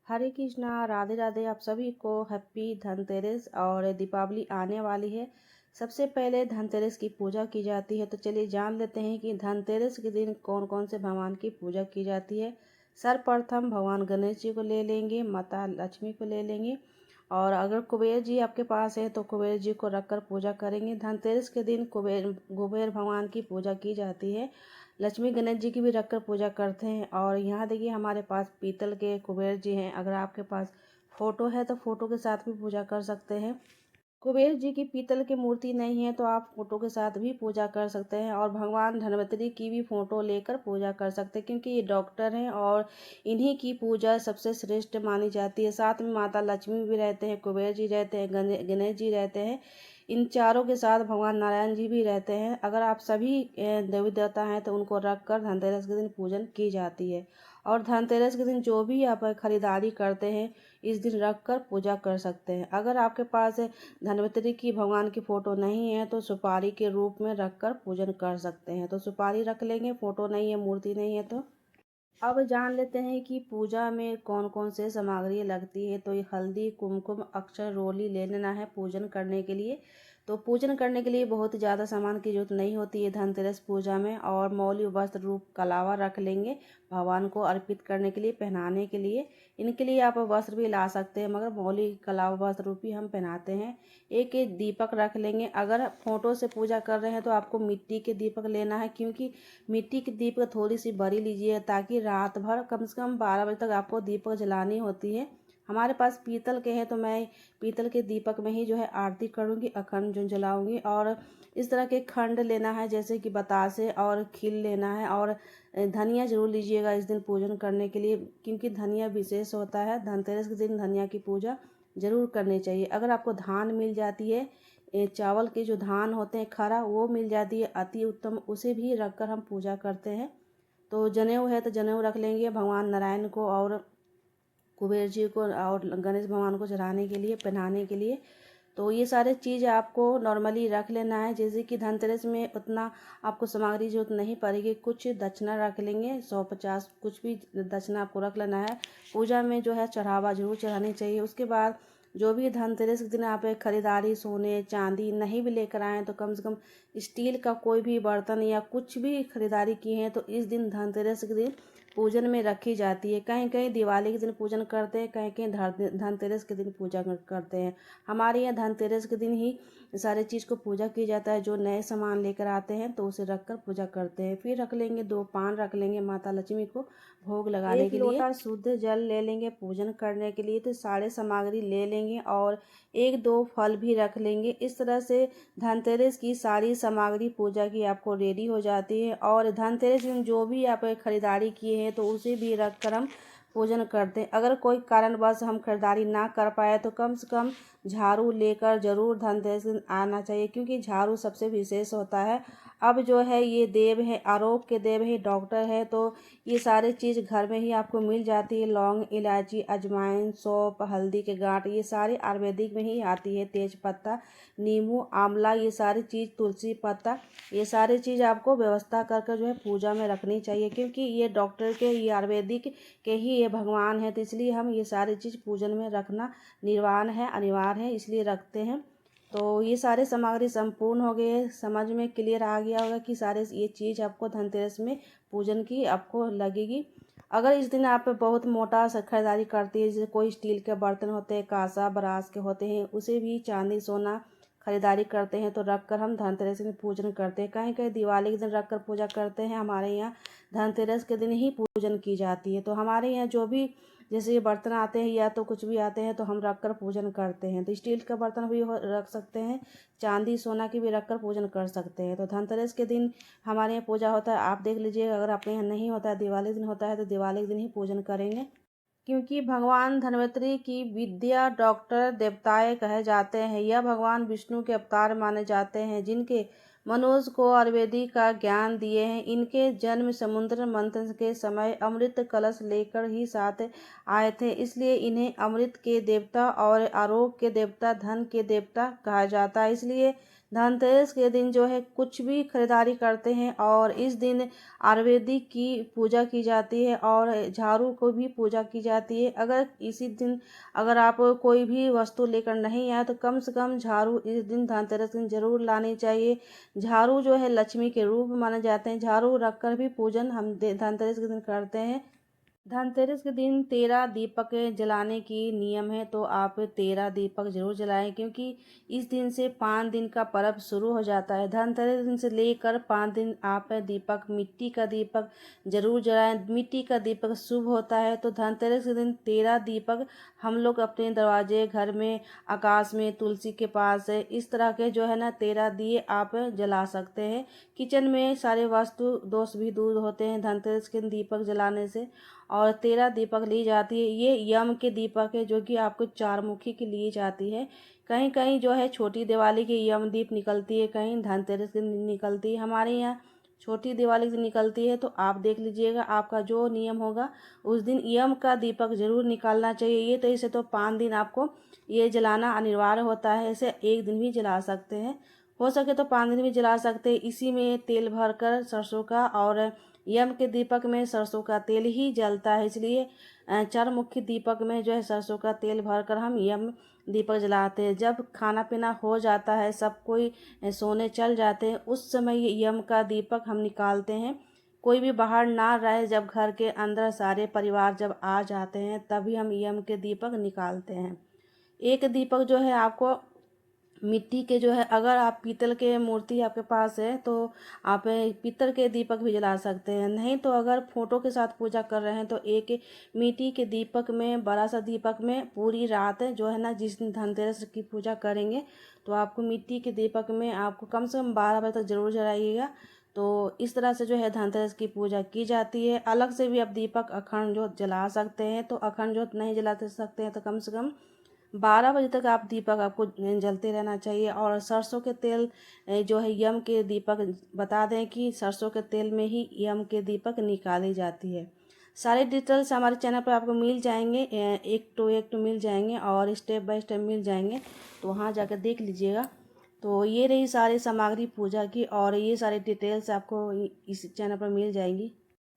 हरे कृष्णा, राधे राधे। आप सभी को हैप्पी धनतेरस। और दीपावली आने वाली है। सबसे पहले धनतेरस की पूजा की जाती है, तो चलिए जान लेते हैं कि धनतेरस के दिन कौन कौन से भगवान की पूजा की जाती है। सर्वप्रथम भगवान गणेश जी को ले लेंगे, माता लक्ष्मी को ले लेंगे, और अगर कुबेर जी आपके पास है तो कुबेर जी को रखकर पूजा करेंगे। धनतेरस के दिन कुबेर भगवान की पूजा की जाती है। लक्ष्मी गणेश जी की भी रखकर पूजा करते हैं। और यहाँ देखिए हमारे पास पीतल के कुबेर जी हैं। अगर आपके पास फोटो है तो फोटो के साथ भी पूजा कर सकते हैं। कुबेर जी की पीतल की मूर्ति नहीं है तो आप फोटो के साथ भी पूजा कर सकते हैं। और भगवान धन्वंतरि की भी फोटो लेकर पूजा कर सकते हैं, क्योंकि ये डॉक्टर हैं और इन्हीं की पूजा सबसे श्रेष्ठ मानी जाती है। साथ में माता लक्ष्मी भी रहते हैं, कुबेर जी रहते हैं, गणेश जी रहते हैं। इन चारों के साथ भगवान नारायण जी भी रहते हैं। अगर आप सभी देवी देवता हैं तो उनको रख कर धनतेरस के दिन पूजन की जाती है। और धनतेरस के दिन जो भी आप खरीदारी करते हैं इस दिन रख कर पूजा कर सकते हैं। अगर आपके पास धन्वंतरि की भगवान की फोटो नहीं है तो सुपारी के रूप में रख कर पूजन कर सकते हैं। तो सुपारी रख लेंगे, फोटो नहीं है, मूर्ति नहीं है तो। अब जान लेते हैं कि पूजा में कौन कौन से सामग्री लगती है। तो ये हल्दी, कुमकुम, अक्षर, रोली ले लेना है पूजन करने के लिए। तो पूजन करने के लिए बहुत ज़्यादा सामान की जरूरत नहीं होती है धनतेरस पूजा में। और मौली वस्त्र रूप कलावा रख लेंगे भगवान को अर्पित करने के लिए, पहनाने के लिए। इनके लिए आप वस्त्र भी ला सकते हैं, मगर मौली कलावा वस्त्र रूप ही हम पहनाते हैं। एक एक दीपक रख लेंगे। अगर फोटो से पूजा कर रहे हैं तो आपको मिट्टी के दीपक लेना है, क्योंकि मिट्टी की दीपक थोड़ी सी बड़ी लीजिए, ताकि रात भर कम से कम 12 बजे तक आपको दीपक जलानी होती है। हमारे पास पीतल के हैं तो मैं पीतल के दीपक में ही जो है आरती करूँगी, अखंड जो जलाऊँगी। और इस तरह के खंड लेना है, जैसे कि बतासे और खील लेना है। और धनिया जरूर लीजिएगा इस दिन पूजन करने के लिए, क्योंकि धनिया विशेष होता है। धनतेरस के दिन धनिया की पूजा जरूर करनी चाहिए। अगर आपको धान मिल जाती है, चावल के जो धान होते हैं खरा, वो मिल जाती है, अति उत्तम, उसे भी रखकर हम पूजा करते हैं। तो जनेऊ है तो जनेऊ रख लेंगे भगवान नारायण को और कुबेर जी को और गणेश भगवान को चढ़ाने के लिए, पहनाने के लिए। तो ये सारे चीज़ आपको नॉर्मली रख लेना है। जैसे कि धनतेरस में उतना आपको सामग्री जरूरत नहीं पड़ेगी। कुछ दक्षिणा रख लेंगे, 150 कुछ भी दक्षिणा आपको रख लेना है। पूजा में जो है चढ़ावा जरूर चढ़ानी चाहिए। उसके बाद जो भी धनतेरस के दिन आप खरीदारी सोने चांदी नहीं भी लेकर आएँ तो कम से कम स्टील का कोई भी बर्तन या कुछ भी खरीदारी किए हैं तो इस दिन धनतेरस के दिन पूजन में रखी जाती है। कहीं कहीं दिवाली के दिन पूजन करते हैं, कहीं कहीं धनतेरस के दिन पूजा करते हैं। हमारे यहाँ धनतेरस के दिन ही सारे चीज़ को पूजा की जाता है। जो नए सामान लेकर आते हैं तो उसे रख कर पूजा करते हैं। फिर रख लेंगे 2 पान रख लेंगे माता लक्ष्मी को भोग लगाने के लिए। 1 लोटा शुद्ध जल ले लेंगे पूजन करने के लिए। तो सारे सामग्री ले लेंगे और 1-2 फल भी रख लेंगे। इस तरह से धनतेरस की सारी सामग्री पूजा की आपको रेडी हो जाती है। और धनतेरस दिन जो भी आप खरीदारी किए हैं तो उसे भी रख कर हम पूजन करते हैं। अगर कोई कारणवश हम खरीदारी ना कर पाए तो कम से कम झाड़ू लेकर जरूर धनतेरस दिन आना चाहिए, क्योंकि झाड़ू सबसे विशेष होता है। अब जो है ये देव है, आरोग्य के देव है, डॉक्टर है, तो ये सारे चीज़ घर में ही आपको मिल जाती है। लौंग, इलायची, अजवाइन, सौंफ, हल्दी के गांठ, ये सारे आयुर्वेदिक में ही आती है। तेज पत्ता, नींबू, आंवला, ये सारी चीज़, तुलसी पत्ता, ये सारी चीज़ आपको व्यवस्था करके जो है पूजा में रखनी चाहिए, क्योंकि ये डॉक्टर के, ये आयुर्वेदिक के ही ये भगवान है। तो इसलिए हम ये सारी चीज़ पूजन में रखना निर्वाण है, अनिवार्य है, इसलिए रखते हैं। तो ये सारे सामग्री संपूर्ण हो गए, समझ में क्लियर आ गया होगा कि सारे ये चीज़ आपको धनतेरस में पूजन की आपको लगेगी। अगर इस दिन आप बहुत मोटा सा खरीदारी करती है, जैसे कोई स्टील के बर्तन होते हैं, कांसा ब्रास के होते हैं, उसे भी चांदी सोना खरीदारी करते हैं तो रख कर हम धनतेरस के दिन पूजन करते हैं। कहीं कहीं दिवाली के दिन रख कर पूजा करते हैं। हमारे यहाँ धनतेरस के दिन ही पूजन की जाती है। तो हमारे यहाँ जो भी जैसे ये बर्तन आते हैं या तो कुछ भी आते हैं तो हम रख कर पूजन करते हैं। तो स्टील का बर्तन भी रख सकते हैं, चांदी सोना की भी रख कर पूजन कर सकते हैं। तो धनतेरस के दिन हमारे यहाँ पूजा होता है। आप देख लीजिए, अगर आपके यहाँ नहीं होता है, दिवाली दिन होता है, तो दिवाली के दिन ही पूजन करेंगे, क्योंकि भगवान धन्वंतरि की विद्या डॉक्टर देवताएं कहे जाते हैं। यह भगवान विष्णु के अवतार माने जाते हैं, जिनके मनुष्य को आयुर्वेदिक का ज्ञान दिए हैं। इनके जन्म समुद्र मंथन के समय अमृत कलश लेकर ही साथ आए थे, इसलिए इन्हें अमृत के देवता और आरोग्य के देवता, धन के देवता कहा जाता है। इसलिए धनतेरस के दिन जो है कुछ भी खरीदारी करते हैं और इस दिन आयुर्वेदिक की पूजा की जाती है और झाड़ू को भी पूजा की जाती है। अगर इसी दिन अगर आप कोई भी वस्तु लेकर नहीं आए तो कम से कम झाड़ू इस दिन धनतेरस के दिन जरूर लानी चाहिए। झाड़ू जो है लक्ष्मी के रूप माने जाते हैं। झाड़ू रखकर भी पूजन हम धनतेरस के दिन करते हैं। धनतेरस के दिन 13 दीपक जलाने की नियम है, तो आप 13 दीपक जरूर जलाएं, क्योंकि इस दिन से 5 दिन का पर्व शुरू हो जाता है। धनतेरस दिन से लेकर 5 दिन आप दीपक, मिट्टी का दीपक जरूर जलाएं। मिट्टी का दीपक शुभ होता है, तो धनतेरस के दिन 13 दीपक हम लोग अपने दरवाजे, घर में, आकाश में, तुलसी के पास इस तरह के जो है ना 13 दिए आप जला सकते हैं। किचन में सारे वास्तु दोष भी दूर होते हैं धनतेरस के दिन दीपक जलाने से। और 13 दीपक ली जाती है। ये यम के दीपक है, जो कि आपको 4 मुखी की ली जाती है। कहीं कहीं जो है छोटी दिवाली की यम दीप निकलती है, कहीं धनतेरस की निकलती है। हमारे यहाँ छोटी दिवाली की निकलती है, तो आप देख लीजिएगा आपका जो नियम होगा उस दिन यम का दीपक जरूर निकालना चाहिए। ये तो इसे तो 5 दिन आपको ये जलाना अनिवार्य होता है। इसे एक दिन भी जला सकते हैं, हो सके तो 5 दिन भी जला सकते हैं। इसी में तेल भरकर सरसों का, और यम के दीपक में सरसों का तेल ही जलता है, इसलिए चारमुखी दीपक में जो है सरसों का तेल भरकर हम यम दीपक जलाते हैं। जब खाना पीना हो जाता है, सब कोई सोने चल जाते हैं, उस समय ये यम का दीपक हम निकालते हैं। कोई भी बाहर ना रहे, जब घर के अंदर सारे परिवार जब आ जाते हैं तभी हम यम के दीपक निकालते हैं। एक दीपक जो है आपको मिट्टी के जो है, अगर आप पीतल के मूर्ति आपके पास है तो आप पीतल के दीपक भी जला सकते हैं। नहीं तो अगर फोटो के साथ पूजा कर रहे हैं तो एक मिट्टी के दीपक में, बड़ा सा दीपक में पूरी रात जो है ना, जिस दिन धनतेरस की पूजा करेंगे तो आपको मिट्टी के दीपक में आपको कम से कम 12 बजे तक जरूर जलाइएगा। तो इस तरह से जो है धनतेरस की पूजा की जाती है। अलग से भी आप दीपक अखंड जोत जला सकते हैं, तो अखंड जोत नहीं जला सकते हैं तो कम से कम 12 बजे तक आप दीपक आपको जलते रहना चाहिए। और सरसों के तेल जो है यम के दीपक, बता दें कि सरसों के तेल में ही यम के दीपक निकाली जाती है। सारे डिटेल्स हमारे चैनल पर आपको मिल जाएंगे, एक तो मिल जाएंगे और स्टेप बाय स्टेप मिल जाएंगे, तो वहाँ जाकर देख लीजिएगा। तो ये रही सारी सामग्री पूजा की, और ये सारी डिटेल्स आपको इस चैनल पर मिल जाएंगी।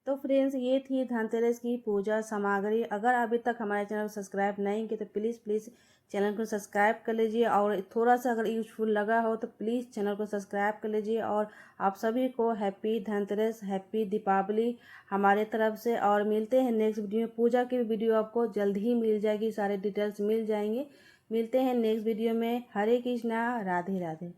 तो फ्रेंड्स, ये थी धनतेरस की पूजा सामग्री। अगर अभी तक हमारे चैनल को सब्सक्राइब नहीं किए तो प्लीज़ चैनल को सब्सक्राइब कर लीजिए, और थोड़ा सा अगर यूजफुल लगा हो तो प्लीज़ चैनल को सब्सक्राइब कर लीजिए। और आप सभी को हैप्पी धनतेरस, हैप्पी दीपावली हमारे तरफ से। और मिलते हैं नेक्स्ट वीडियो में। पूजा की वीडियो आपको जल्द ही मिल जाएगी, सारे डिटेल्स मिल जाएंगे। मिलते हैं नेक्स्ट वीडियो में। हरे कृष्णा, राधे राधे।